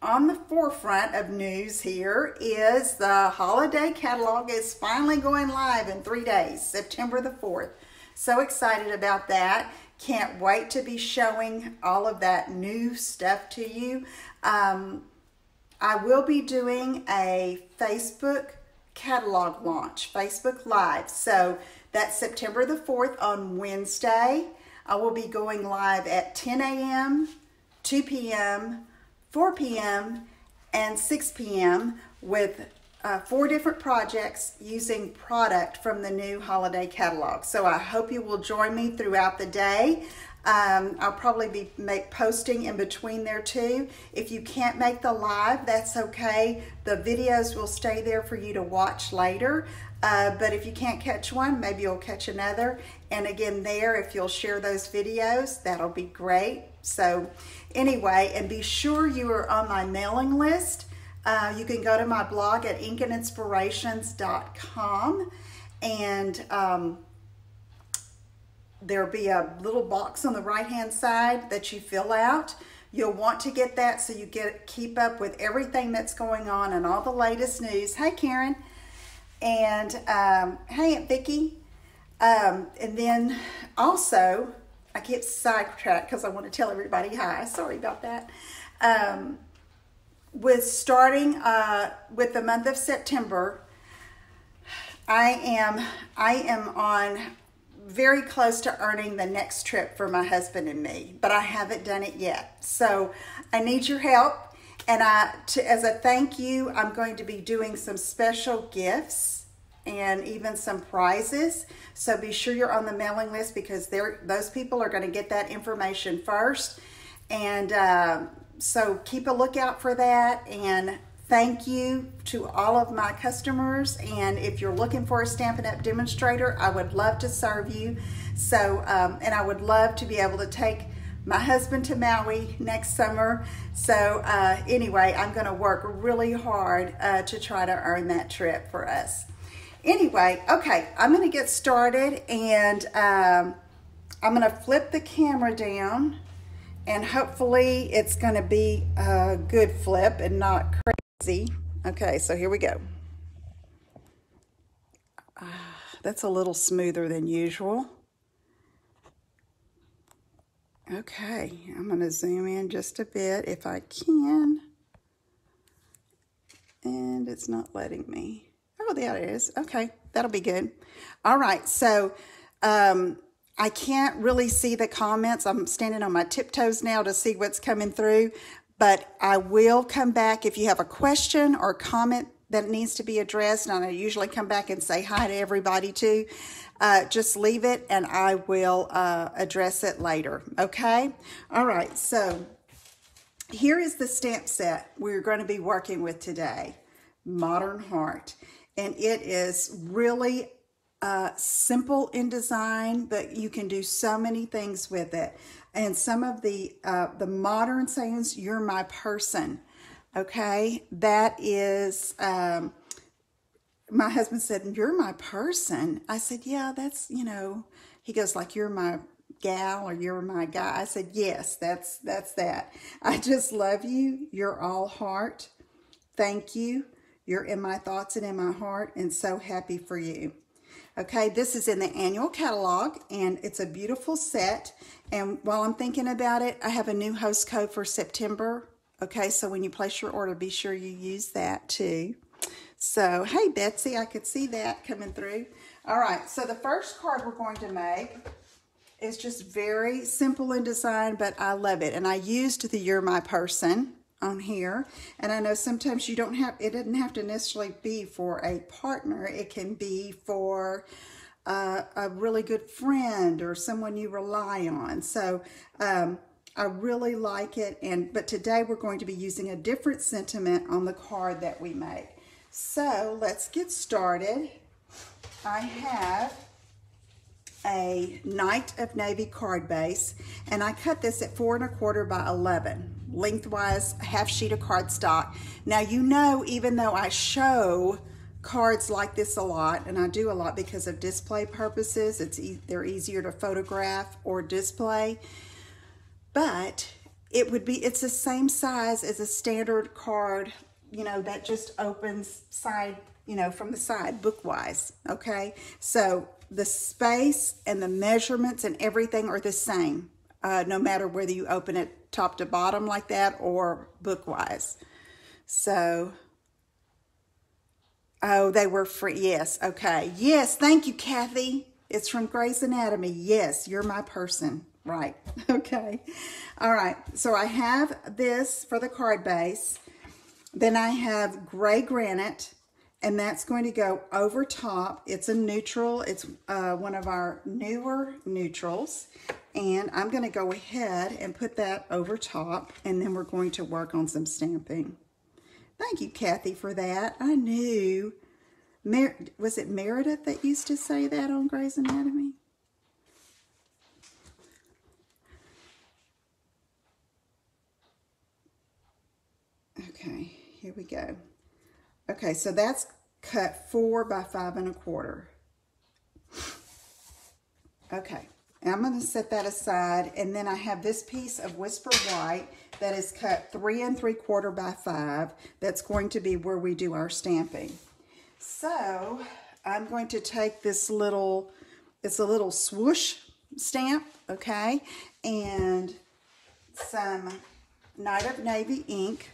on the forefront of news here is the holiday catalog is finally going live in 3 days, September the 4th. So excited about that. Can't wait to be showing all of that new stuff to you. I will be doing a Facebook catalog launch, Facebook Live. So that's September the 4th on Wednesday. I will be going live at 10 a.m., 2 p.m., 4 p.m., and 6 p.m. with 4 different projects using product from the new holiday catalog. So I hope you will join me throughout the day. I'll probably be posting in between there too. If you can't make the live, that's okay. The videos will stay there for you to watch later. But if you can't catch one, maybe you'll catch another. And again there, if you'll share those videos, that'll be great. So anyway, and be sure you are on my mailing list. You can go to my blog at inkandinspirations.com, and there'll be a little box on the right hand side that you fill out. You'll want to get that so you keep up with everything that's going on and all the latest news. Hey Karen, and hey Aunt Vicki. And then also, I get sidetracked because I want to tell everybody hi. Sorry about that. With starting with the month of September, I am on very close to earning the next trip for my husband and me, but I haven't done it yet. So I need your help, and as a thank you, I'm going to be doing some special gifts and even some prizes. So be sure you're on the mailing list, because those people are going to get that information first. And so keep a lookout for that. And thank you to all of my customers. And if you're looking for a Stampin' Up! Demonstrator, I would love to serve you. So, and I would love to be able to take my husband to Maui next summer. So anyway, I'm going to work really hard to try to earn that trip for us. Anyway, okay, I'm going to get started, and I'm going to flip the camera down, and hopefully it's going to be a good flip and not crazy. Okay, so here we go. That's a little smoother than usual. Okay, I'm going to zoom in just a bit if I can. And it's not letting me. Oh, there it is. Okay, that'll be good. All right, so I can't really see the comments. I'm standing on my tiptoes now to see what's coming through, but I will come back if you have a question or comment that needs to be addressed, and I usually come back and say hi to everybody too. Just leave it and I will address it later, okay? All right, so here is the stamp set we're going to be working with today, Modern Heart. And it is really simple in design, but you can do so many things with it. And some of the modern sayings, you're my person, okay? That is, my husband said, you're my person. I said, yeah, that's, you know, he goes like, you're my gal or you're my guy. I said, yes, that's that. I just love you. You're all heart. Thank you. You're in my thoughts and in my heart, and so happy for you. Okay, this is in the annual catalog, and it's a beautiful set. And while I'm thinking about it, I have a new host code for September. Okay, so when you place your order, be sure you use that too. So, hey Betsy, I could see that coming through. All right, so the first card we're going to make is just very simple in design, but I love it. And I used the You're My Person on here, and I know sometimes you don't have, it doesn't have to necessarily be for a partner. It can be for a really good friend or someone you rely on. So I really like it, but today we're going to be using a different sentiment on the card that we make. So let's get started. I have a Night of Navy card base, and I cut this at 4 1/4 by 11, lengthwise, half sheet of cardstock. Now, you know, even though I show cards like this a lot, and I do a lot because of display purposes, they're easier to photograph or display, but it's the same size as a standard card, you know, that just opens side, you know, from the side bookwise, okay? So the space and the measurements and everything are the same, no matter whether you open it top to bottom like that or bookwise. So, oh, they were free. Yes, okay. Yes, thank you, Kathy. It's from Grey's Anatomy. Yes, you're my person. Right. Okay. All right. So I have this for the card base. Then I have gray granite, and that's going to go over top. It's a neutral. It's one of our newer neutrals. And I'm going to go ahead and put that over top, and then we're going to work on some stamping. Thank you, Kathy, for that. I knew. Was it Meredith that used to say that on Grey's Anatomy? Okay, here we go. Okay, so that's cut 4 by 5 1/4. Okay, and I'm going to set that aside, and then I have this piece of Whisper White that is cut 3 3/4 by 5. That's going to be where we do our stamping. So I'm going to take this little, it's a little swoosh stamp, okay, and some Night of Navy ink.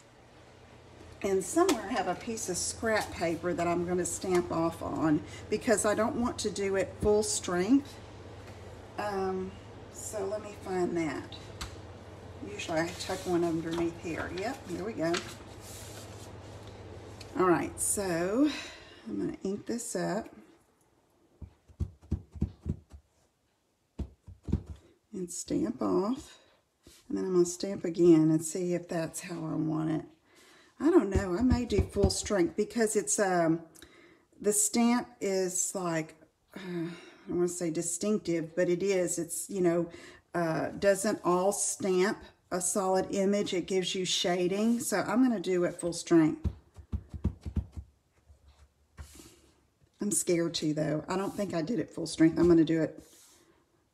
And somewhere I have a piece of scrap paper that I'm going to stamp off on because I don't want to do it full strength. So let me find that. Usually I tuck one underneath here. Yep, here we go. All right, so I'm going to ink this up and stamp off. And then I'm going to stamp again and see if that's how I want it. I don't know. I may do full strength because it's, the stamp is like, I don't want to say distinctive, but it is. It's, you know, doesn't all stamp a solid image. It gives you shading. So I'm going to do it full strength. I'm scared to, though. I don't think I did it full strength. I'm going to do it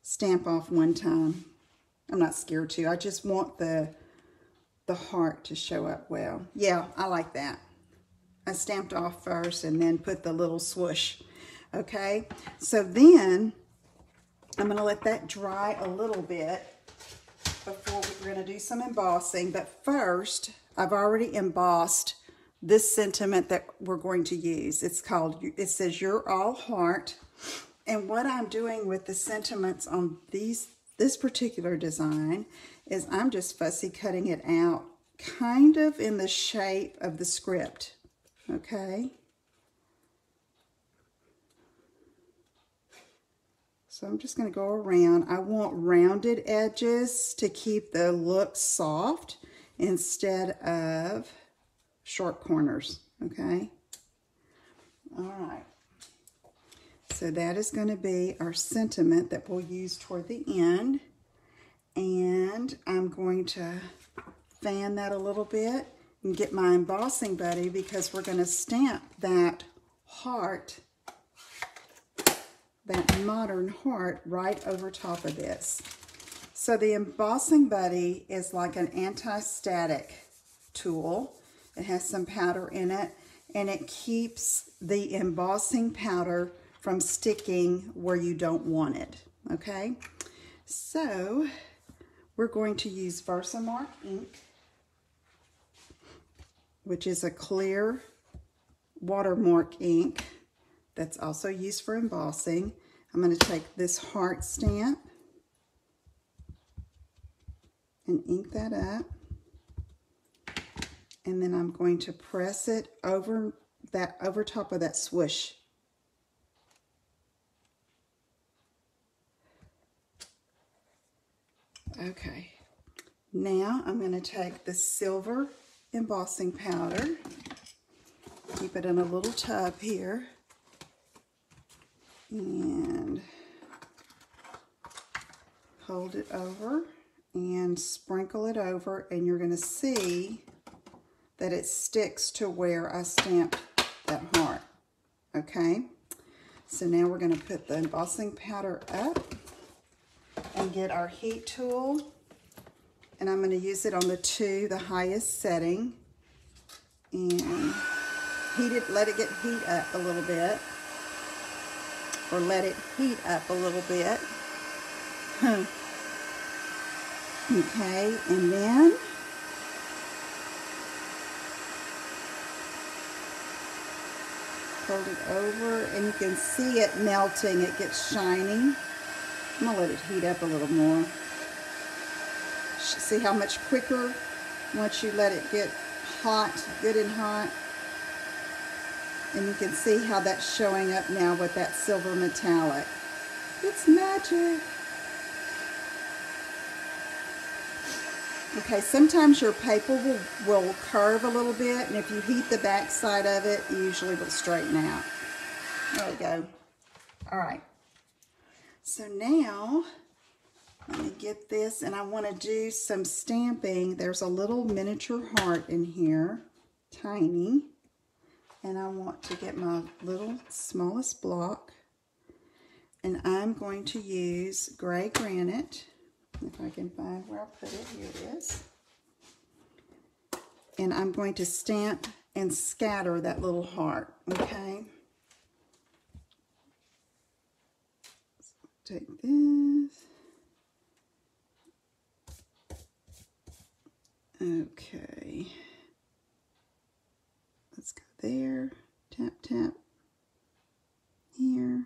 stamp off one time. I'm not scared to. I just want the heart to show up well. Yeah, I like that. I stamped off first and then put the little swoosh. Okay, so then I'm going to let that dry a little bit before we're going to do some embossing. But first, I've already embossed this sentiment that we're going to use. It's called, it says, "You're all heart." And what I'm doing with the sentiments on this particular design is I'm just fussy cutting it out kind of in the shape of the script, okay? So I'm just going to go around. I want rounded edges to keep the look soft instead of sharp corners, okay? All right. So that is going to be our sentiment that we'll use toward the end. And I'm going to fan that a little bit and get my embossing buddy because we're going to stamp that heart, that modern heart, right over top of this. So the embossing buddy is like an anti-static tool. It has some powder in it, and it keeps the embossing powder from sticking where you don't want it, okay? So we're going to use Versamark ink, which is a clear watermark ink that's also used for embossing. I'm going to take this heart stamp and ink that up. And then I'm going to press it over top of that swoosh. Okay, now I'm going to take the silver embossing powder, keep it in a little tub here, and hold it over and sprinkle it over, and you're going to see that it sticks to where I stamped that heart. Okay, so now we're going to put the embossing powder up and get our heat tool And I'm going to use it on the 2, the highest setting. And let it get heat up a little bit. Or let it heat up a little bit. Okay, and then fold it over, and you can see it melting. It gets shiny. I'm going to let it heat up a little more. See how much quicker once you let it get hot, good and hot. And you can see how that's showing up now with that silver metallic. It's magic. Okay, sometimes your paper will curve a little bit, and if you heat the back side of it, it usually will straighten out. There we go. All right. So now, let me get this, and I want to do some stamping. There's a little miniature heart in here, tiny, and I want to get my little smallest block, and I'm going to use gray granite. If I can find where I put it, here it is. And I'm going to stamp and scatter that little heart, okay? So take this. Okay. Let's go there. Tap, tap. Here.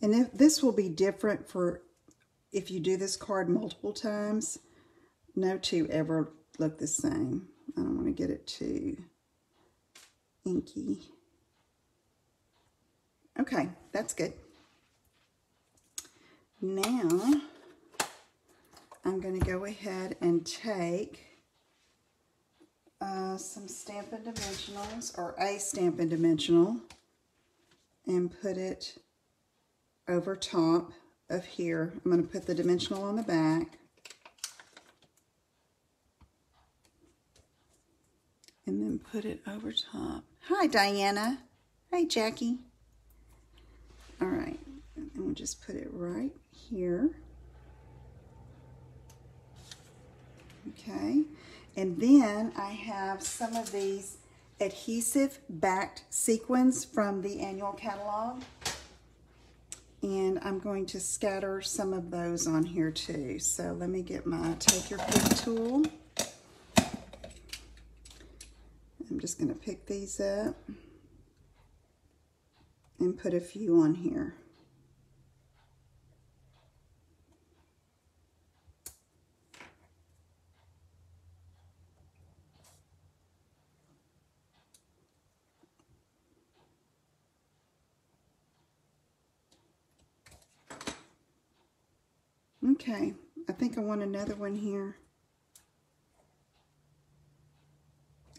And this will be different for if you do this card multiple times. No two ever look the same. I don't want to get it too inky. Okay, that's good. Now, I'm going to go ahead and take some Stampin' Dimensionals, or a Stampin' Dimensional, and put it over top of here. I'm going to put the dimensional on the back. And then put it over top. Hi, Diana. Hey, Jackie. All right. And we'll just put it right here. Okay. And then I have some of these adhesive backed sequins from the annual catalog. And I'm going to scatter some of those on here too. So let me get my Take Your Pick tool. I'm just going to pick these up and put a few on here. Okay, I think I want another one here.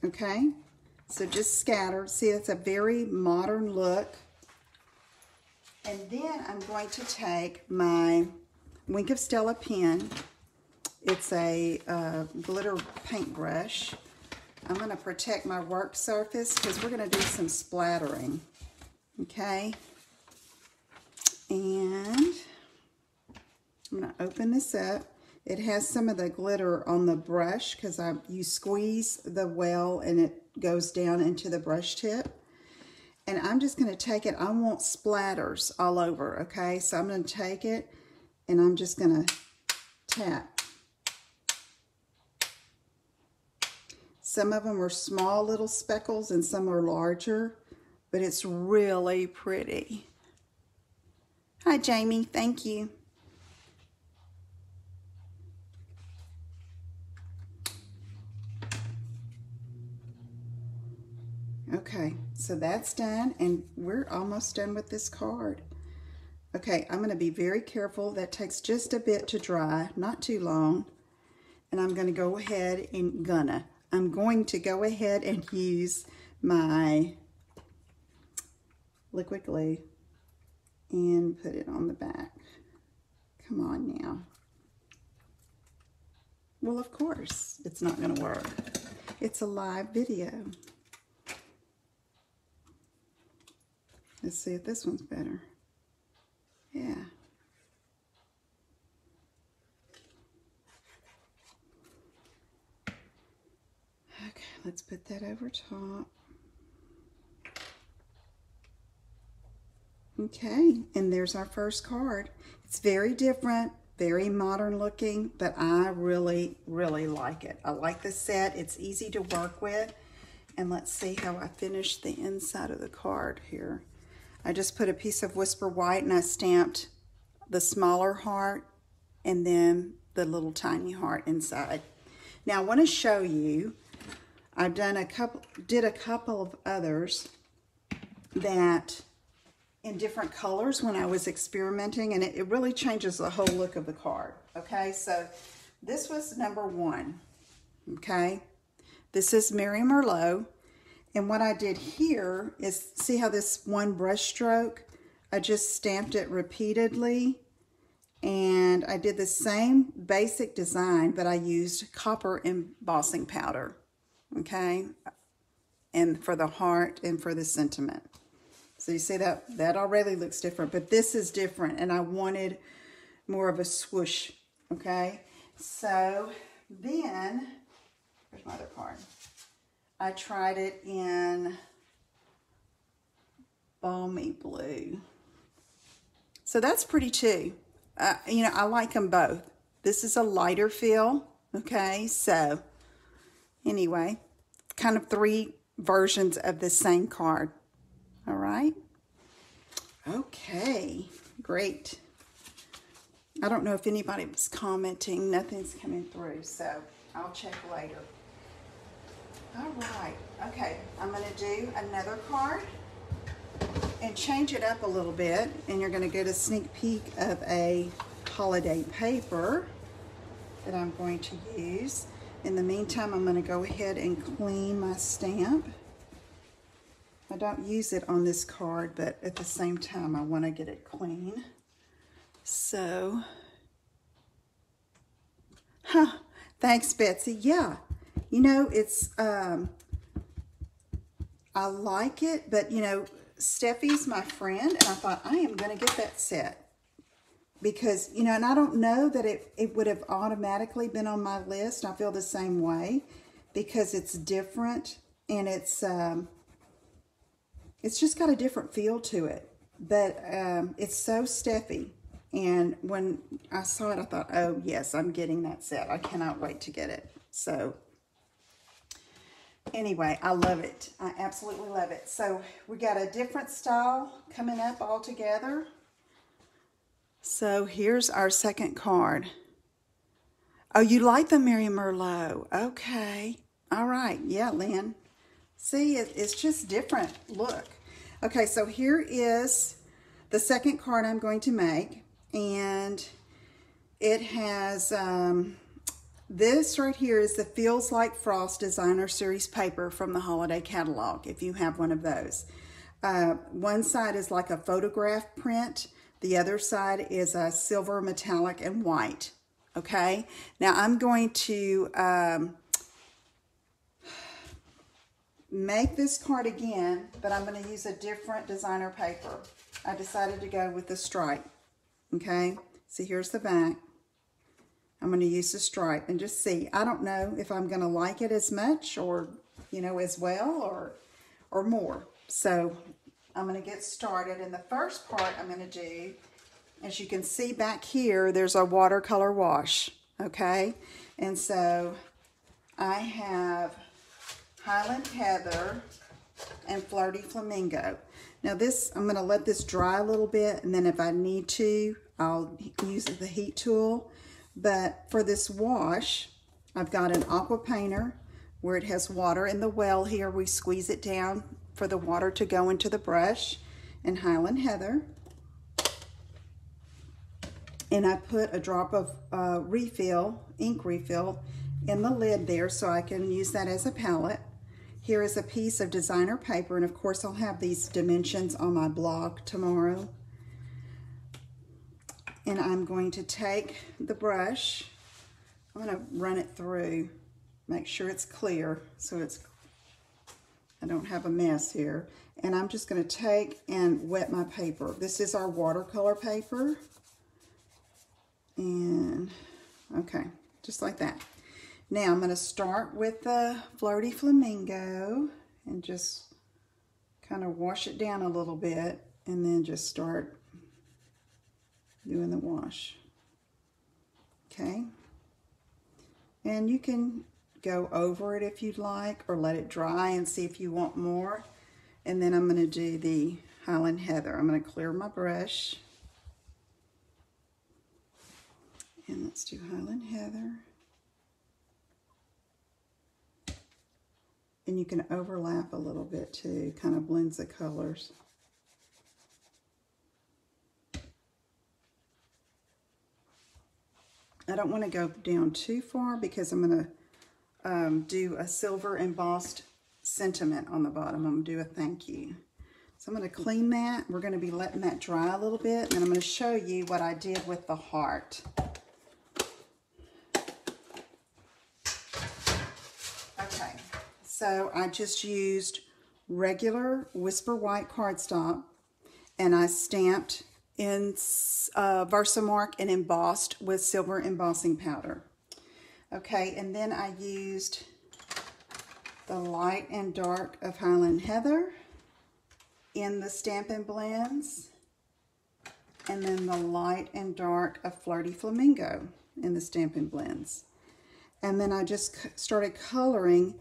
Okay, so just scatter. See, it's a very modern look. And then I'm going to take my Wink of Stella pen. It's a glitter paintbrush. I'm going to protect my work surface because we're going to do some splattering. Okay, and I'm going to open this up. It has some of the glitter on the brush because you squeeze the well and it goes down into the brush tip. And I'm just going to take it. I want splatters all over, okay? So I'm going to take it and I'm just going to tap. Some of them are small little speckles and some are larger, but it's really pretty. Hi, Jamie. Thank you. Okay, so that's done, and we're almost done with this card. Okay, I'm going to be very careful. That takes just a bit to dry, not too long. And I'm going to go ahead and I'm going to go ahead and use my liquid glue and put it on the back. Come on now. Well, of course, it's not going to work. It's a live video. Let's see if this one's better. Yeah. Okay, let's put that over top. Okay, and there's our first card. It's very different, very modern looking, but I really, really like it. I like the set. It's easy to work with. And let's see how I finish the inside of the card here. I just put a piece of Whisper White and I stamped the smaller heart and then the little tiny heart inside. Now I want to show you, I've done did a couple of others that in different colors when I was experimenting, and it really changes the whole look of the card. Okay, so this was number 1. Okay, this is Mary Merlot, and what I did here is, see how this one brush stroke, I just stamped it repeatedly, and I did the same basic design, but I used copper embossing powder. Okay, and for the heart and for the sentiment. So you see that already looks different, but this is different, and I wanted more of a swoosh. Okay, so then here's my other card. I tried it in Balmy Blue. So that's pretty too. You know, I like them both. This is a lighter feel. Okay, so anyway, kind of 3 versions of the same card. All right. Okay, great. I don't know if anybody was commenting. Nothing's coming through, so I'll check later. All right. Okay, I'm going to do another card and change it up a little bit. And you're going to get a sneak peek of a holiday paper that I'm going to use. In the meantime, I'm going to go ahead and clean my stamp. I don't use it on this card, but at the same time, I want to get it clean. So, thanks, Betsy. Yeah, you know, it's, I like it, but, you know, Steffi's my friend, and I thought, I am going to get that set. Because, you know, and I don't know that it would have automatically been on my list. I feel the same way, because it's different, and it's just got a different feel to it, but it's so Steffi. And when I saw it, I thought, oh yes, I'm getting that set. I cannot wait to get it. So anyway, I love it. I absolutely love it. So we got a different style coming up all together. So here's our second card. Oh, you like the Mary Merlot. Okay. All right. Yeah, Lynn. See, it's just different look. Okay, so here is the second card I'm going to make, and it has, this right here is the Feels Like Frost Designer Series paper from the holiday catalog, if you have one of those. One side is like a photograph print, the other side is a silver, metallic, and white. Okay, now I'm going to make this card again, but I'm going to use a different designer paper. I decided to go with the stripe. Okay, so here's the back. I'm going to use the stripe and just see. I don't know if I'm going to like it as much, or, you know, as well, or more. So I'm going to get started. And the first part I'm going to do, as you can see back here, there's a watercolor wash. Okay, and so I have Highland Heather and Flirty Flamingo. Now this, I'm going to let this dry a little bit, and then if I need to, I'll use the heat tool. But for this wash, I've got an aqua painter where it has water in the well here. We squeeze it down for the water to go into the brush, and Highland Heather. And I put a drop of ink refill in the lid there so I can use that as a palette. Here is a piece of designer paper, and of course I'll have these dimensions on my blog tomorrow. And I'm going to take the brush, I'm going to run it through, make sure it's clear, so it's, I don't have a mess here. And I'm just going to take and wet my paper. This is our watercolor paper. And, okay, just like that. Now I'm going to start with the Floaty Flamingo and just kind of wash it down a little bit and then just start doing the wash. Okay. And you can go over it if you'd like, or let it dry and see if you want more. And then I'm going to do the Highland Heather. I'm going to clear my brush. And let's do Highland Heather. And you can overlap a little bit too, kind of blends the colors. I don't want to go down too far because I'm going to do a silver embossed sentiment on the bottom. I'm going to do a thank you. So I'm going to clean that. We're going to be letting that dry a little bit. And I'm going to show you what I did with the heart. Okay, so I just used regular Whisper White cardstock and I stamped in Versamark and embossed with silver embossing powder. Okay, and then I used the light and dark of Highland Heather in the Stampin' Blends, and then the light and dark of Floaty Flamingo in the Stampin' Blends. And then I just started coloring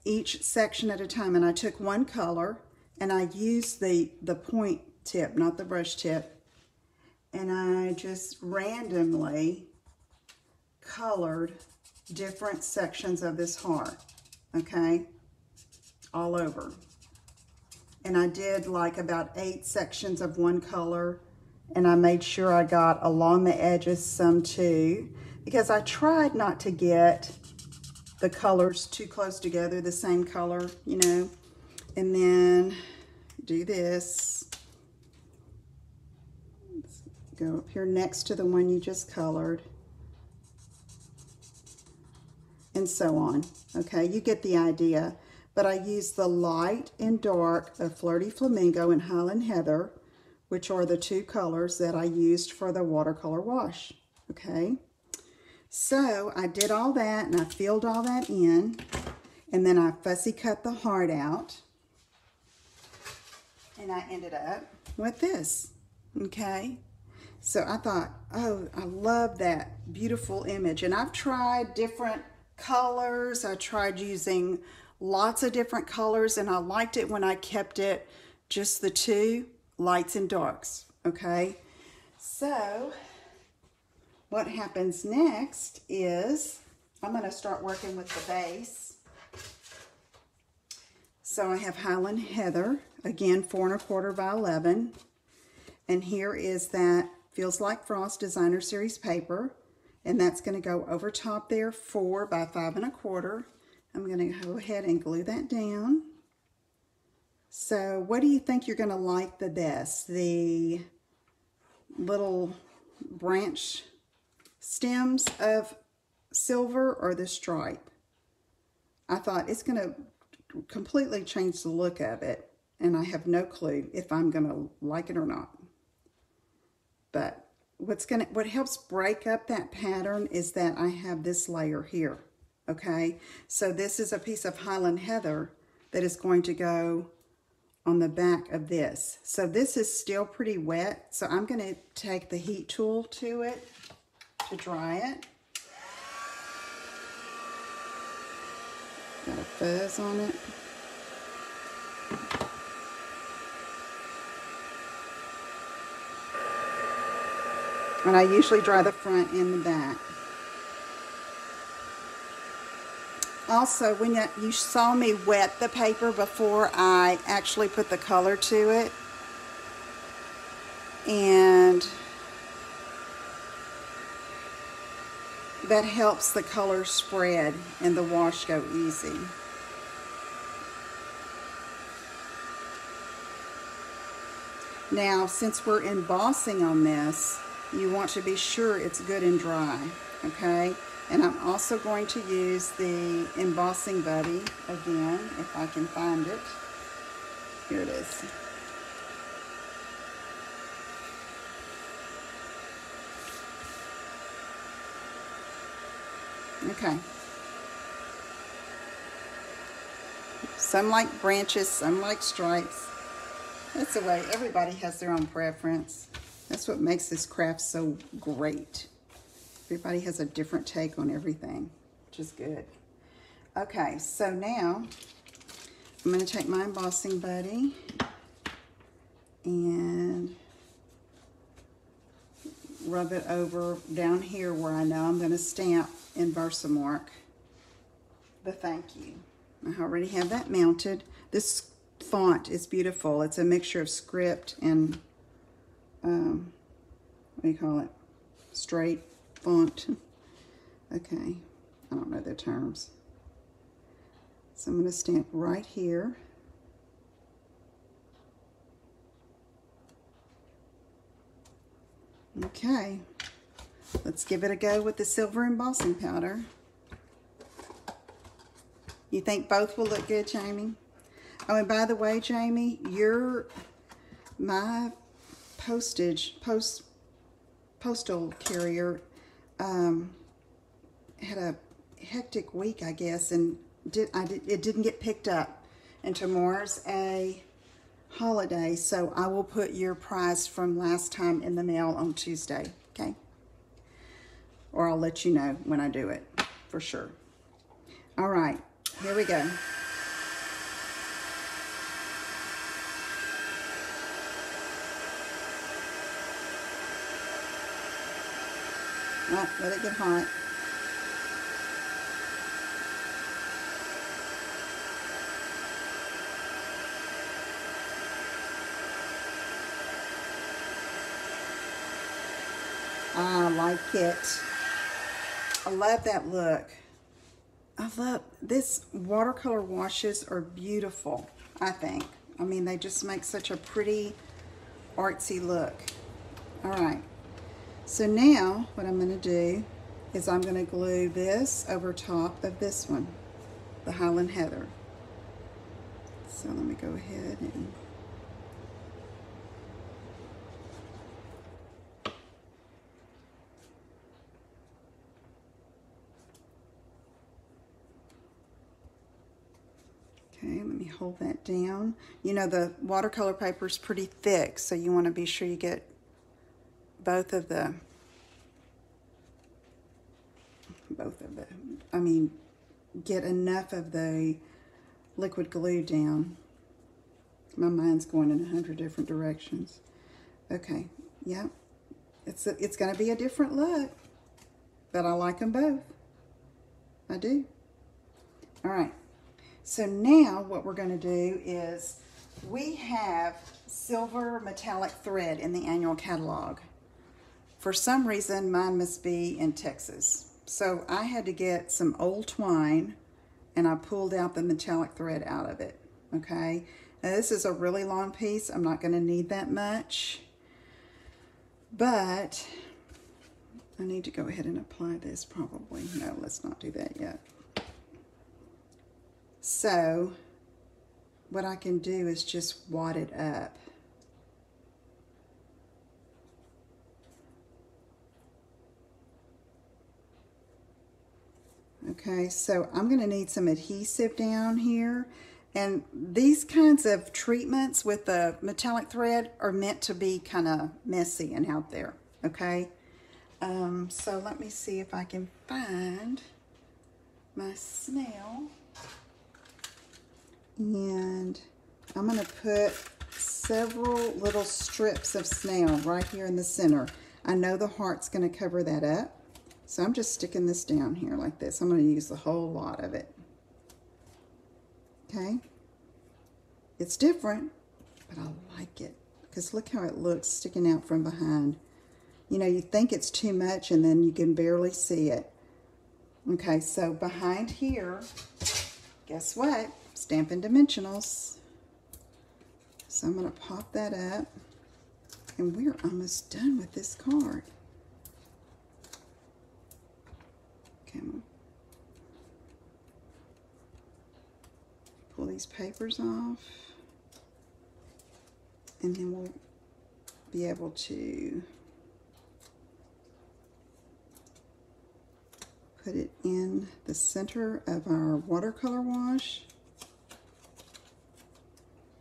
each section at a time, and I took one color and I used the point tip, not the brush tip, and I just randomly colored different sections of this heart, okay, all over. And I did like about 8 sections of one color, and I made sure I got along the edges some too, because I tried not to get the colors too close together, the same color, you know. And then do this. Let's go up here next to the one you just colored. And so on. Okay, you get the idea. But I used the light and dark of Floaty Flamingo and Highland Heather, which are the 2 colors that I used for the watercolor wash. Okay, so I did all that and I filled all that in, and then I fussy cut the heart out, and I ended up with this. Okay, so I thought, oh, I love that beautiful image. And I've tried different colors. I tried using lots of different colors, and I liked it when I kept it just the 2 lights and darks. Okay, so what happens next is I'm going to start working with the base. So I have Highland Heather, again 4 1/4 by 11, and here is that Feels Like Frost Designer Series paper, and that's going to go over top there, 4 by 5 1/4. I'm going to go ahead and glue that down. So what do you think you're going to like the best? The little branch stems of silver or the stripe? I thought it's going to completely change the look of it, and I have no clue if I'm going to like it or not. But what helps break up that pattern is that I have this layer here. Okay, so this is a piece of Highland Heather that is going to go on the back of this. So this is still pretty wet, so I'm going to take the heat tool to it to dry it. Got a fuzz on it. And I usually dry the front and the back. Also, when you saw me wet the paper before I actually put the color to it, and that helps the color spread and the wash go easy. Now, since we're embossing on this, you want to be sure it's good and dry, okay? And I'm also going to use the embossing buddy again, if I can find it. Here it is. Okay. Some like branches, some like stripes. That's the way everybody has their own preference. That's what makes this craft so great. Everybody has a different take on everything, which is good. Okay, so now I'm going to take my embossing buddy and rub it over down here where I know I'm going to stamp in Versamark the thank you. I already have that mounted. This font is beautiful. It's a mixture of script and what do you call it? Straight font. Okay, I don't know the terms. So I'm going to stamp right here. Okay, let's give it a go with the silver embossing powder. You think both will look good, Jamie? Oh, and by the way, Jamie, my postal carrier had a hectic week, I guess, and it didn't get picked up. And tomorrow's a holiday, so I will put your prize from last time in the mail on Tuesday, okay? Or I'll let you know when I do it, for sure. All right, here we go. Well, let it get hot. I like it. I love that look. I love this. Watercolor washes are beautiful, I think. I mean, they just make such a pretty artsy look. All right. So now what I'm going to do is I'm going to glue this over top of this one, the Highland Heather. So let me go ahead and okay, let me hold that down. You know, the watercolor paper is pretty thick, so you want to be sure you get both of the, I mean, get enough of the liquid glue down. My mind's going in 100 different directions. Okay, yeah, it's going to be a different look, but I like them both. I do. All right, so now what we're going to do is we have silver metallic thread in the annual catalog. For some reason, mine must be in Texas. So I had to get some old twine and I pulled out the metallic thread out of it, okay? Now this is a really long piece. I'm not gonna need that much, but I need to go ahead and apply this probably. No, let's not do that yet. So what I can do is just wad it up. Okay, so I'm going to need some adhesive down here. And these kinds of treatments with the metallic thread are meant to be kind of messy and out there, okay? So let me see if I can find my snail. And I'm going to put several little strips of snail right here in the center. I know the heart's going to cover that up. So I'm just sticking this down here like this. I'm going to use the whole lot of it. Okay? It's different, but I like it. Because look how it looks sticking out from behind. You know, you think it's too much and then you can barely see it. Okay, so behind here, guess what? Stampin' Dimensionals. So I'm going to pop that up. And we're almost done with this card. Okay, I'm going to pull these papers off. And then we'll be able to put it in the center of our watercolor wash.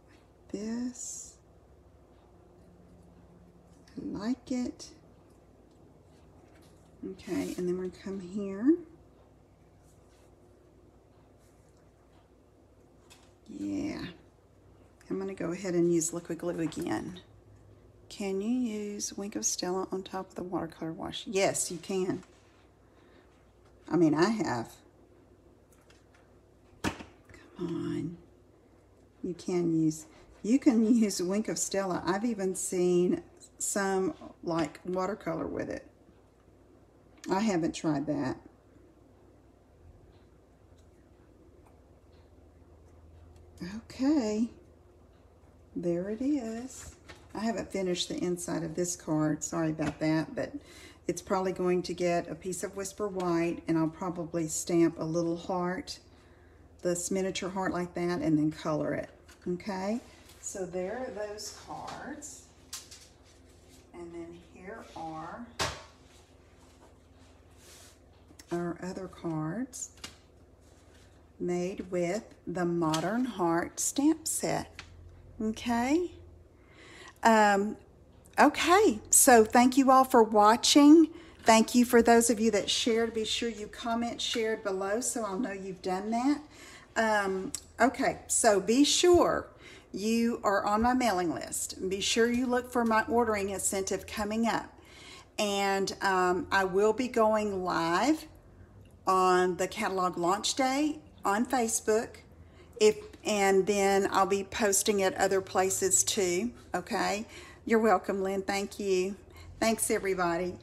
Like this. I like it. Okay, and then we're going to come here. Yeah. I'm going to go ahead and use liquid glue again. Can you use Wink of Stella on top of the watercolor wash? Yes, you can. I mean, I have. Come on. You can use Wink of Stella. I've even seen some like watercolor with it. I haven't tried that. Okay. There it is. I haven't finished the inside of this card. Sorry about that, but it's probably going to get a piece of Whisper White, and I'll probably stamp a little heart, this miniature heart like that, and then color it. Okay? So there are those cards. And then here are our other cards made with the Modern Heart stamp set. Okay? Okay, so thank you all for watching. Thank you for those of you that shared. Be sure you comment, shared below so I'll know you've done that. Okay, so be sure you are on my mailing list. Be sure you look for my ordering incentive coming up. And I will be going live on the catalog launch day on Facebook. And then I'll be posting it other places too, okay? You're welcome, Lynn. Thank you. Thanks, everybody.